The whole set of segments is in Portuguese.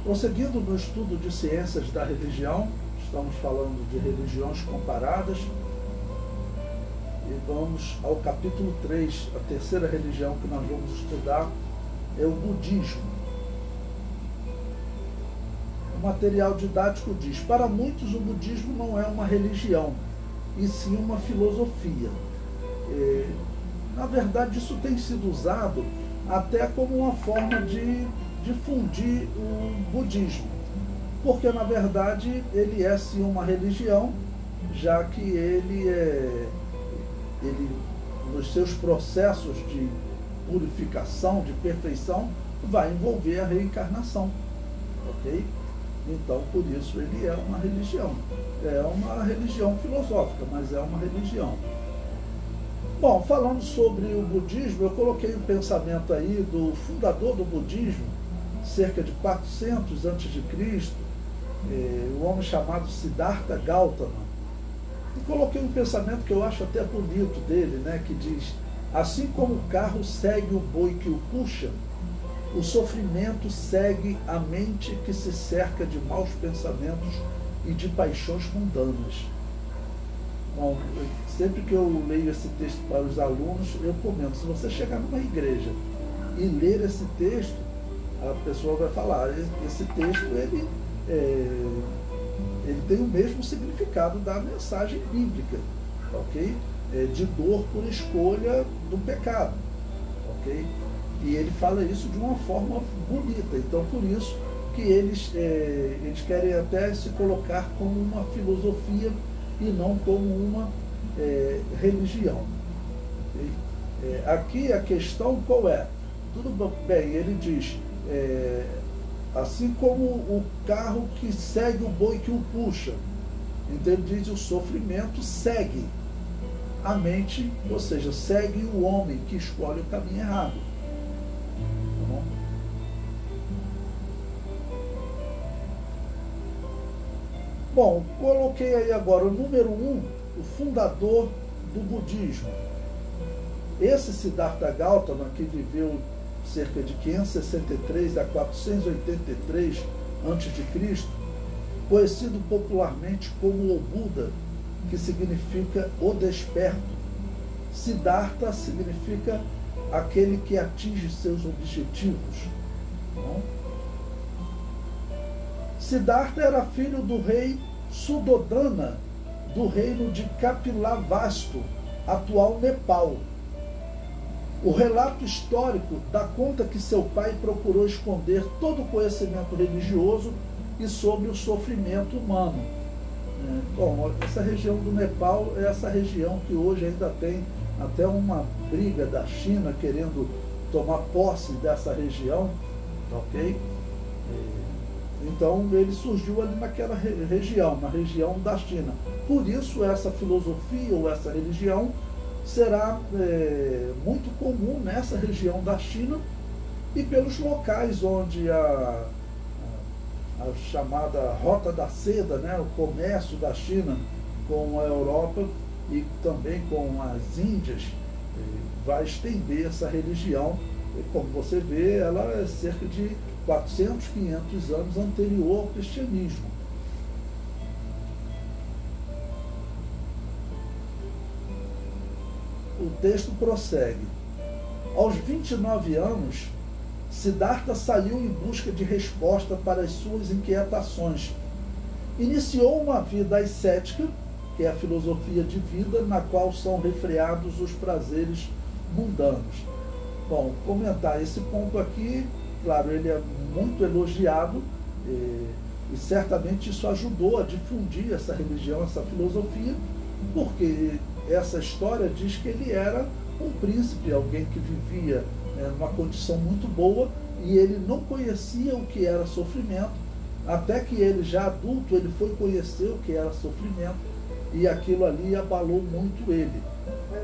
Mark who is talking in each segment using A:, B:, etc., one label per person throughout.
A: Prosseguindo no estudo de ciências da religião, estamos falando de religiões comparadas, e vamos ao capítulo 3, a terceira religião que nós vamos estudar é o budismo. O material didático diz: para muitos o budismo não é uma religião, e sim uma filosofia. Na verdade, isso tem sido usado até como uma forma de difundir o budismo, porque na verdade ele é sim uma religião, já que ele nos seus processos de purificação, de perfeição, vai envolver a reencarnação, ok? Então, por isso ele é uma religião. É uma religião filosófica, mas é uma religião. Bom, falando sobre o budismo, eu coloquei o pensamento aí do fundador do budismo, cerca de 400 a.C., o homem chamado Siddhartha Gautama. E coloquei um pensamento que eu acho até bonito dele, né, que diz: assim como o carro segue o boi que o puxa, o sofrimento segue a mente que se cerca de maus pensamentos e de paixões mundanas. Bom, sempre que eu leio esse texto para os alunos, eu comento: se você chegar numa igreja e ler esse texto, a pessoa vai falar, esse texto ele tem o mesmo significado da mensagem bíblica, ok? De dor por escolha do pecado, ok? E ele fala isso de uma forma bonita. Então, por isso que eles querem até se colocar como uma filosofia e não como uma religião. Okay? Aqui a questão qual é? Tudo bem, ele diz, assim como o carro que segue o boi que o puxa. Então ele diz: o sofrimento segue a mente, ou seja, segue o homem que escolhe o caminho errado. Tá bom? Bom, coloquei aí agora o número 1, o fundador do budismo. Esse Siddhartha Gautama, que viveu cerca de 563 a 483 a.C., conhecido popularmente como o Buda, que significa o desperto. Siddhartha significa aquele que atinge seus objetivos. Bom? Siddhartha era filho do rei Suddhodana, do reino de Kapilavastu, atual Nepal. O relato histórico dá conta que seu pai procurou esconder todo o conhecimento religioso e sobre o sofrimento humano. Bom, essa região do Nepal é essa região que hoje ainda tem até uma briga da China querendo tomar posse dessa região, ok? Então ele surgiu ali naquela região, na região da China. Por isso essa filosofia ou essa religião será muito comum nessa região da China e pelos locais onde a chamada Rota da Seda, né, o comércio da China com a Europa e também com as Índias, vai estender essa religião. E como você vê, ela é cerca de 400, 500 anos anterior ao cristianismo. O texto prossegue. Aos 29 anos, Siddhartha saiu em busca de resposta para as suas inquietações. Iniciou uma vida ascética, que é a filosofia de vida, na qual são refreados os prazeres mundanos. Bom, comentar esse ponto aqui, claro, ele é muito elogiado e certamente isso ajudou a difundir essa religião, essa filosofia, porque essa história diz que ele era um príncipe, alguém que vivia numa condição muito boa e ele não conhecia o que era sofrimento, até que ele já adulto ele foi conhecer o que era sofrimento e aquilo ali abalou muito ele.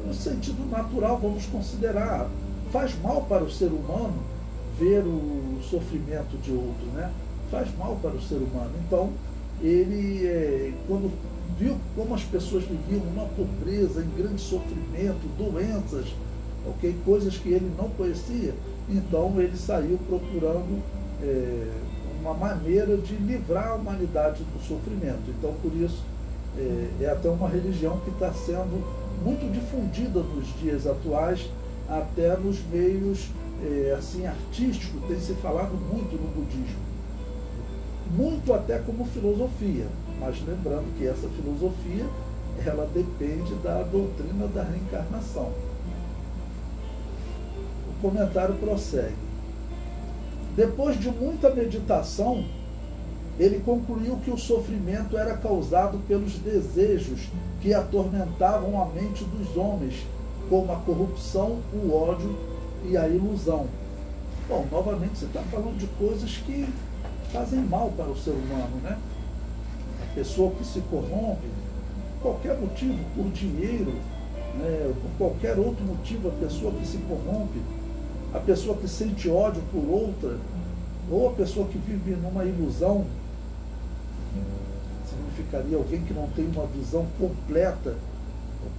A: No sentido natural, vamos considerar, faz mal para o ser humano ver o sofrimento de outro, né? Faz mal para o ser humano. Então, ele, quando viu como as pessoas viviam uma pobreza, em grande sofrimento, doenças, okay? Coisas que ele não conhecia, então ele saiu procurando uma maneira de livrar a humanidade do sofrimento. Então, por isso, é até uma religião que está sendo muito difundida nos dias atuais, até nos meios assim, artísticos, tem se falado muito no budismo. Muito até como filosofia, mas lembrando que essa filosofia, ela depende da doutrina da reencarnação. O comentário prossegue. Depois de muita meditação, ele concluiu que o sofrimento era causado pelos desejos que atormentavam a mente dos homens, como a corrupção, o ódio e a ilusão. Bom, novamente você está falando de coisas que fazem mal para o ser humano, né? A pessoa que se corrompe, por qualquer motivo, por dinheiro, né, por qualquer outro motivo, a pessoa que se corrompe, a pessoa que sente ódio por outra, ou a pessoa que vive numa ilusão, significaria alguém que não tem uma visão completa,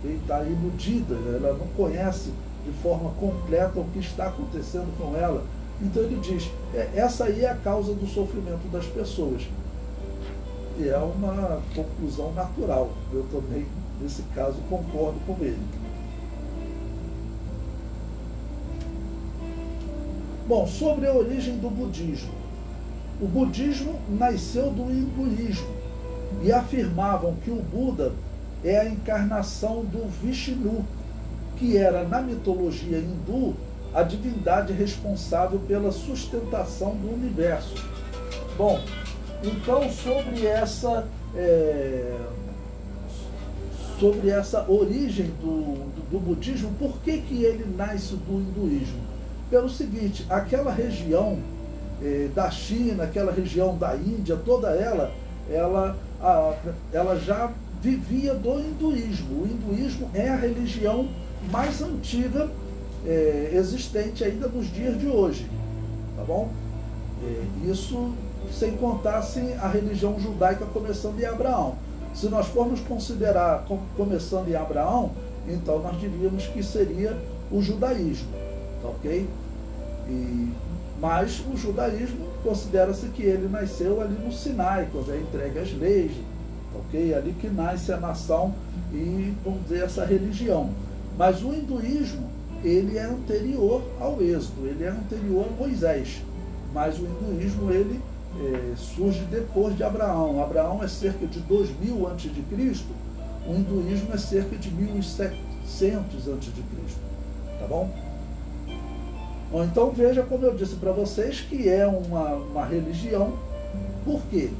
A: está iludida, ela não conhece de forma completa o que está acontecendo com ela. Então ele diz, essa aí é a causa do sofrimento das pessoas. E é uma conclusão natural. Eu também, nesse caso, concordo com ele. Bom, sobre a origem do budismo. O budismo nasceu do hinduísmo e afirmavam que o Buda é a encarnação do Vishnu, que era, na mitologia hindu, a divindade responsável pela sustentação do universo. Bom, então sobre essa origem do budismo, por que ele nasce do hinduísmo? Pelo seguinte, aquela região da China, aquela região da Índia, toda ela já vivia do hinduísmo. O hinduísmo é a religião mais antiga existente ainda nos dias de hoje, tá bom? Isso sem contar assim, a religião judaica começando em Abraão. Se nós formos considerar começando em Abraão, então nós diríamos que seria o judaísmo, tá ok? Mas o judaísmo considera-se que ele nasceu ali no Sinai, quando é entregue as leis, ok? Ali que nasce a nação e, vamos dizer, essa religião. Mas o hinduísmo, ele é anterior ao Êxodo, ele é anterior a Moisés. Mas o hinduísmo, ele surge depois de Abraão. Abraão é cerca de 2000 a.C., o hinduísmo é cerca de 1700 a.C., tá bom? Bom, então veja, como eu disse para vocês, que é uma religião. Por quê?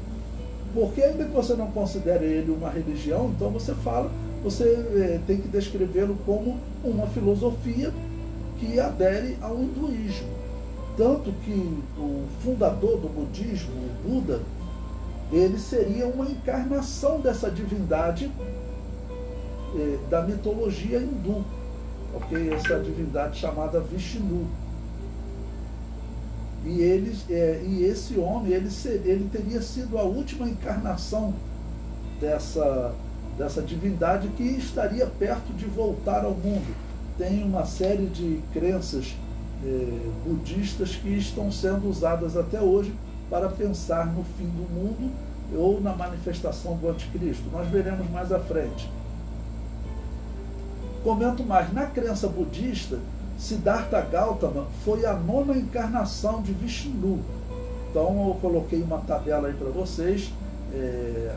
A: Porque ainda que você não considere ele uma religião, então você tem que descrevê-lo como uma filosofia que adere ao hinduísmo. Tanto que o fundador do budismo, o Buda, ele seria uma encarnação dessa divindade da mitologia hindu, ok? Essa divindade chamada Vishnu. E esse homem, ele teria sido a última encarnação dessa divindade que estaria perto de voltar ao mundo. Tem uma série de crenças budistas que estão sendo usadas até hoje para pensar no fim do mundo ou na manifestação do anticristo. Nós veremos mais à frente. Comento mais. Na crença budista, Siddhartha Gautama foi a 9ª encarnação de Vishnu. Então eu coloquei uma tabela aí para vocês.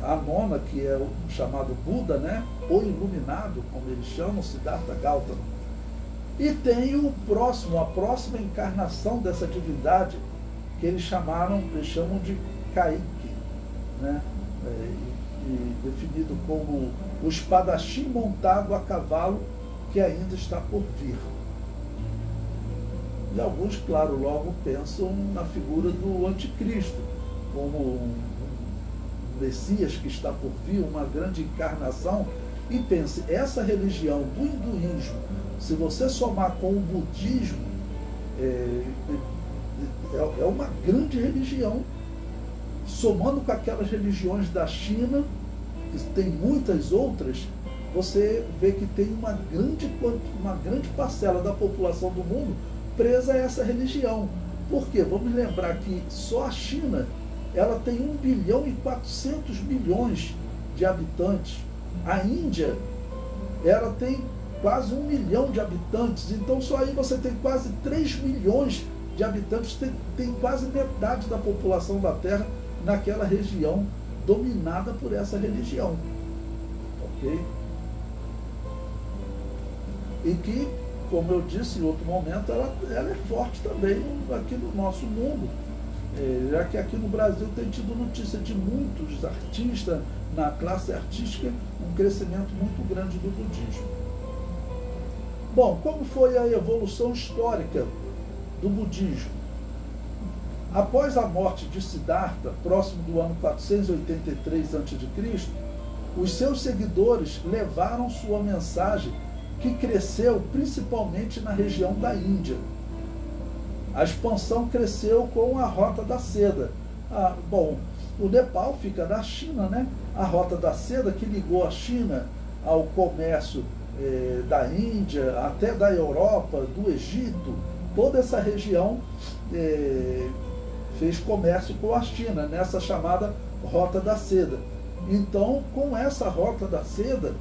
A: A 9ª, que é o chamado Buda, né? O iluminado, como eles chamam, Siddhartha Gautama. E tem a próxima encarnação dessa divindade, que eles chamam de Kaiki, né? Definido como o espadachim montado a cavalo que ainda está por vir. E alguns, claro, logo pensam na figura do anticristo, como um Messias que está por vir, uma grande encarnação. E pense, essa religião do hinduísmo, se você somar com o budismo, é uma grande religião, somando com aquelas religiões da China, que tem muitas outras, você vê que tem uma grande parcela da população do mundo presa a essa religião. Por quê? Vamos lembrar que só a China ela tem 1 bilhão e 400 milhões de habitantes. A Índia, ela tem quase 1 milhão de habitantes, então só aí você tem quase 3 milhões de habitantes, tem quase metade da população da Terra naquela região dominada por essa religião, ok? E que, como eu disse em outro momento, ela é forte também aqui no nosso mundo, já que aqui no Brasil tem tido notícia de muitos artistas, na classe artística, um crescimento muito grande do budismo. Bom, como foi a evolução histórica do budismo? Após a morte de Siddhartha, próximo do ano 483 a.C., os seus seguidores levaram sua mensagem, que cresceu principalmente na região da Índia. A expansão cresceu com a Rota da Seda. Bom, o Nepal fica na China, né? A Rota da Seda, que ligou a China ao comércio da Índia, até da Europa, do Egito, toda essa região fez comércio com a China, nessa chamada Rota da Seda. Então, com essa Rota da Seda,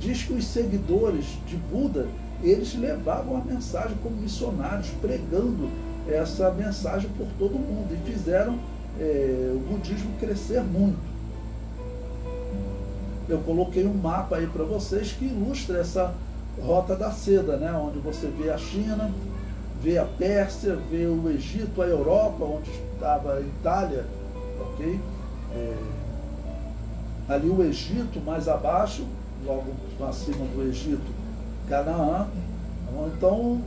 A: diz que os seguidores de Buda, eles levavam a mensagem como missionários, pregando essa mensagem por todo mundo, e fizeram o budismo crescer muito. Eu coloquei um mapa aí para vocês que ilustra essa Rota da Seda, né? Onde você vê a China, vê a Pérsia, vê o Egito, a Europa, onde estava a Itália, ok? Ali o Egito, mais abaixo, logo acima do Egito, Canaã. Então,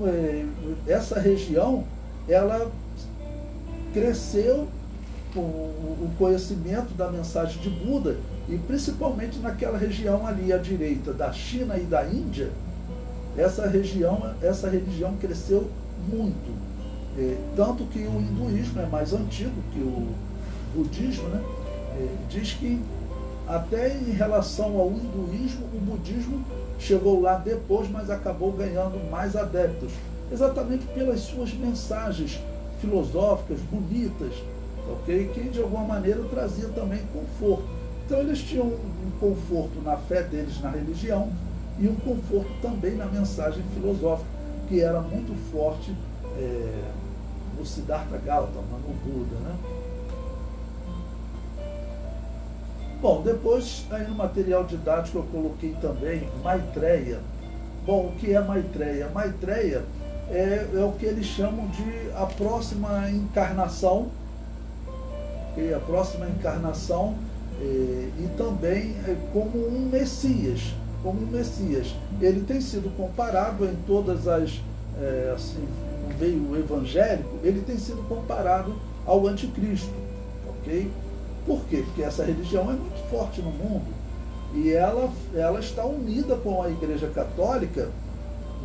A: essa região, ela cresceu com o conhecimento da mensagem de Buda, e principalmente naquela região ali à direita da China e da Índia, essa religião cresceu muito. Tanto que o hinduísmo é mais antigo que o budismo, né? Diz que até em relação ao hinduísmo, o budismo chegou lá depois, mas acabou ganhando mais adeptos, exatamente pelas suas mensagens filosóficas, bonitas, ok? Que de alguma maneira trazia também conforto. Então eles tinham um conforto na fé deles, na religião, e um conforto também na mensagem filosófica, que era muito forte no Siddhartha Gautama, no Buda, né? Bom, depois aí no material didático eu coloquei também Maitreya. Bom, o que é Maitreya? Maitreya é o que eles chamam de a próxima encarnação, a próxima encarnação, e também como um Messias, Ele tem sido comparado em todas as, assim, no meio evangélico, ele tem sido comparado ao anticristo, ok? Por quê? Porque essa religião é muito forte no mundo, e ela está unida com a Igreja Católica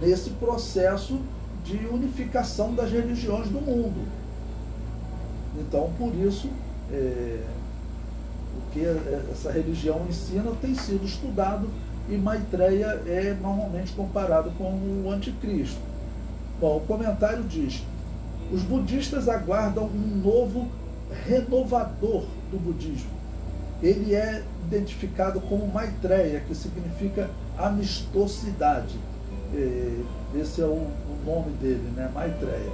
A: nesse processo de unificação das religiões do mundo. Então, por isso, o que essa religião ensina tem sido estudado, e Maitreya é normalmente comparado com o anticristo. Bom, o comentário diz: os budistas aguardam um novo renovador do budismo. Ele é identificado como Maitreya, que significa amistosidade. Esse é o nome dele, né? Maitreya.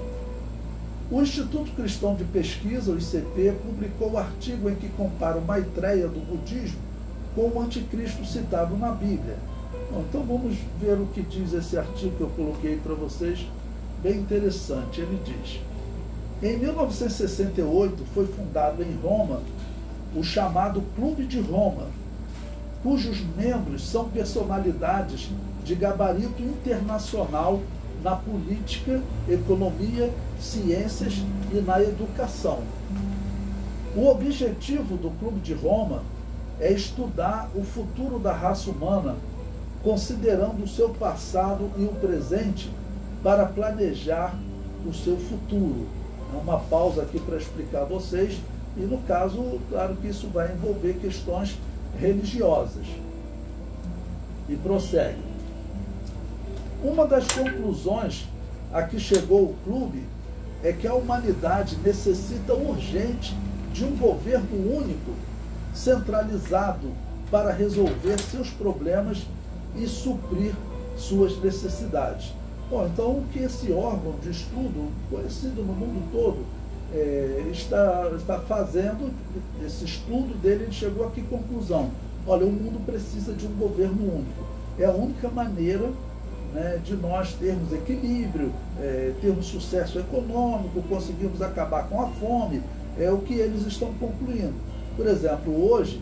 A: O Instituto Cristão de Pesquisa, o ICP, publicou um artigo em que compara o Maitreya do budismo com o anticristo citado na Bíblia. Bom, então vamos ver o que diz esse artigo que eu coloquei para vocês, bem interessante. Ele diz: em 1968 foi fundado em Roma o chamado Clube de Roma, cujos membros são personalidades de gabarito internacional na política, economia, ciências e na educação. O objetivo do Clube de Roma é estudar o futuro da raça humana, considerando o seu passado e o presente para planejar o seu futuro. É uma pausa aqui para explicar a vocês, e no caso, claro que isso vai envolver questões religiosas. E prossegue. Uma das conclusões a que chegou o clube é que a humanidade necessita urgente de um governo único, centralizado, para resolver seus problemas e suprir suas necessidades. Bom, então o que esse órgão de estudo, conhecido no mundo todo, está fazendo, esse estudo dele, ele chegou a que conclusão? Olha, o mundo precisa de um governo único. É a única maneira, né, de nós termos equilíbrio, termos sucesso econômico, conseguirmos acabar com a fome, é o que eles estão concluindo. Por exemplo, hoje,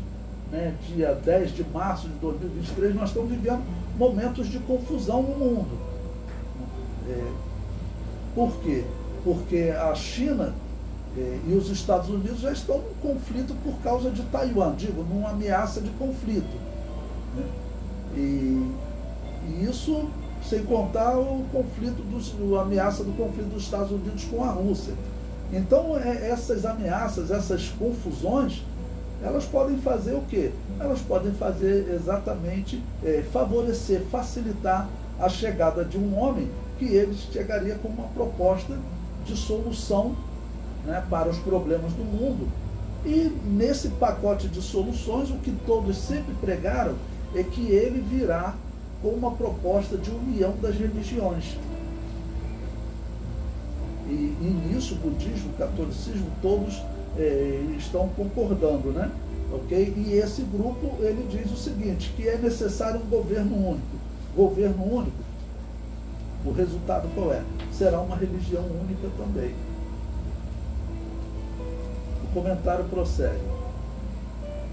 A: né, dia 10 de março de 2023, nós estamos vivendo momentos de confusão no mundo. Por quê? Porque a China e os Estados Unidos já estão num conflito por causa de Taiwan, numa ameaça de conflito. Né? E isso sem contar o conflito, a ameaça do conflito dos Estados Unidos com a Rússia. Então, essas ameaças, essas confusões, elas podem fazer o quê? Elas podem fazer exatamente favorecer, facilitar a chegada de um homem que ele chegaria com uma proposta de solução, né, para os problemas do mundo. E nesse pacote de soluções, o que todos sempre pregaram é que ele virá com uma proposta de união das religiões. E nisso, o budismo, o catolicismo, todos estão concordando, né? Okay? E esse grupo, ele diz o seguinte, que é necessário um governo único. Governo único, o resultado qual é? Será uma religião única também. O comentário prossegue.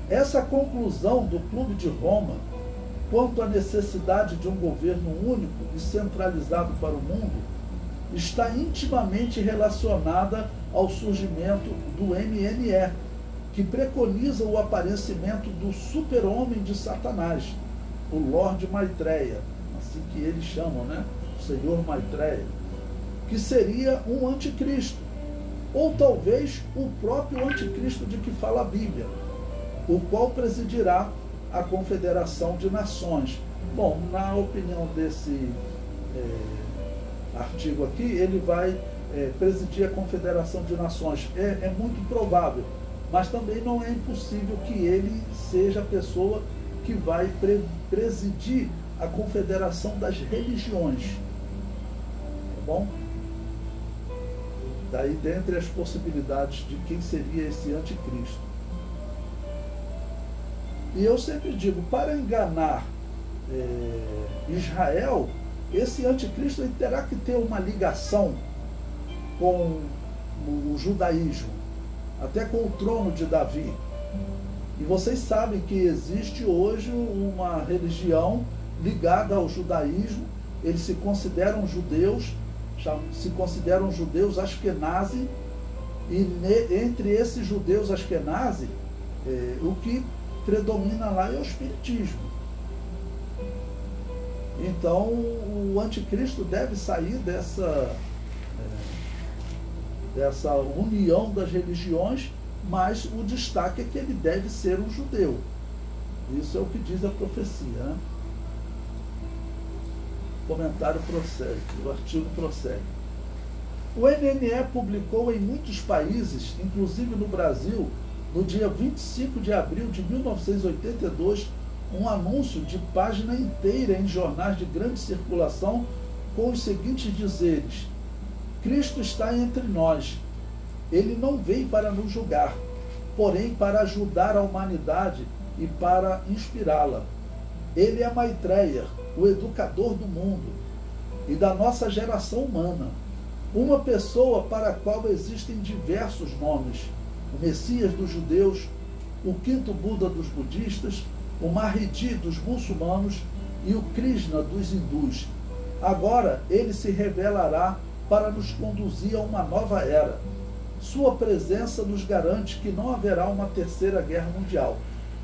A: Essa conclusão do Clube de Roma, quanto à necessidade de um governo único e centralizado para o mundo, está intimamente relacionada ao surgimento do MNE, que preconiza o aparecimento do super-homem de Satanás, o Lorde Maitreya, assim que eles chamam, né? O Senhor Maitreya, que seria um anticristo, ou talvez o próprio anticristo de que fala a Bíblia, o qual presidirá a Confederação de Nações. Bom, na opinião desse artigo aqui, ele vai presidir a Confederação de Nações. É muito provável, mas também não é impossível que ele seja a pessoa que vai presidir a Confederação das Religiões. Tá bom? Daí, dentre as possibilidades de quem seria esse anticristo. E eu sempre digo, para enganar Israel, esse anticristo ele terá que ter uma ligação com o judaísmo, até com o trono de Davi. E vocês sabem que existe hoje uma religião ligada ao judaísmo, eles se consideram judeus Ashkenazi, e entre esses judeus Ashkenazi, o que predomina lá é o espiritismo. Então, o anticristo deve sair dessa união das religiões, mas o destaque é que ele deve ser um judeu. Isso é o que diz a profecia, né? O comentário prossegue, o artigo prossegue. O MNE publicou em muitos países, inclusive no Brasil, no dia 25 de abril de 1982, um anúncio de página inteira em jornais de grande circulação com os seguintes dizeres: Cristo está entre nós. Ele não veio para nos julgar, porém para ajudar a humanidade e para inspirá-la. Ele é Maitreya, o educador do mundo e da nossa geração humana. Uma pessoa para a qual existem diversos nomes: o Messias dos judeus, o quinto Buda dos budistas, o Mahdi dos muçulmanos e o Krishna dos hindus. Agora ele se revelará para nos conduzir a uma nova era. Sua presença nos garante que não haverá uma terceira guerra mundial.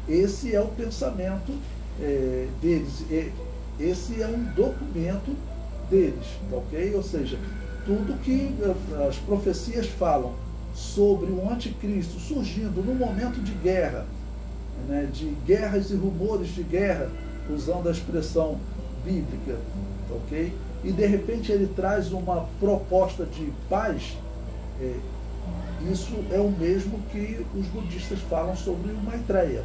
A: Esse é o pensamento deles. Esse é um documento deles, ok? Ou seja, tudo que as profecias falam sobre o anticristo surgindo no momento de guerra, né, de guerras e rumores de guerra, usando a expressão bíblica, ok? E de repente ele traz uma proposta de paz, Isso é o mesmo que os budistas falam sobre o Maitreya.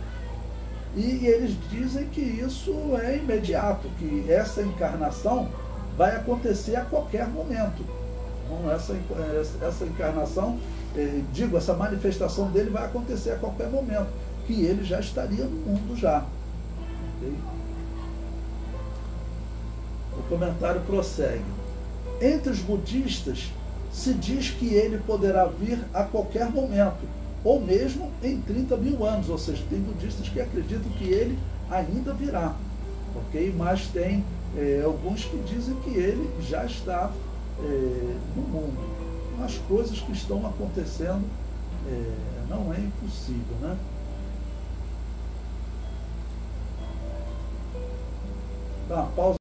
A: E eles dizem que isso é imediato, que essa encarnação vai acontecer a qualquer momento. Então, essa encarnação, essa manifestação dele vai acontecer a qualquer momento, que ele já estaria no mundo já. Okay? O comentário prossegue. Entre os budistas, se diz que ele poderá vir a qualquer momento, ou mesmo em 30 mil anos, ou seja, tem budistas que acreditam que ele ainda virá, ok? Mas tem alguns que dizem que ele já está no mundo. As coisas que estão acontecendo não é impossível, né? Dá uma pausa.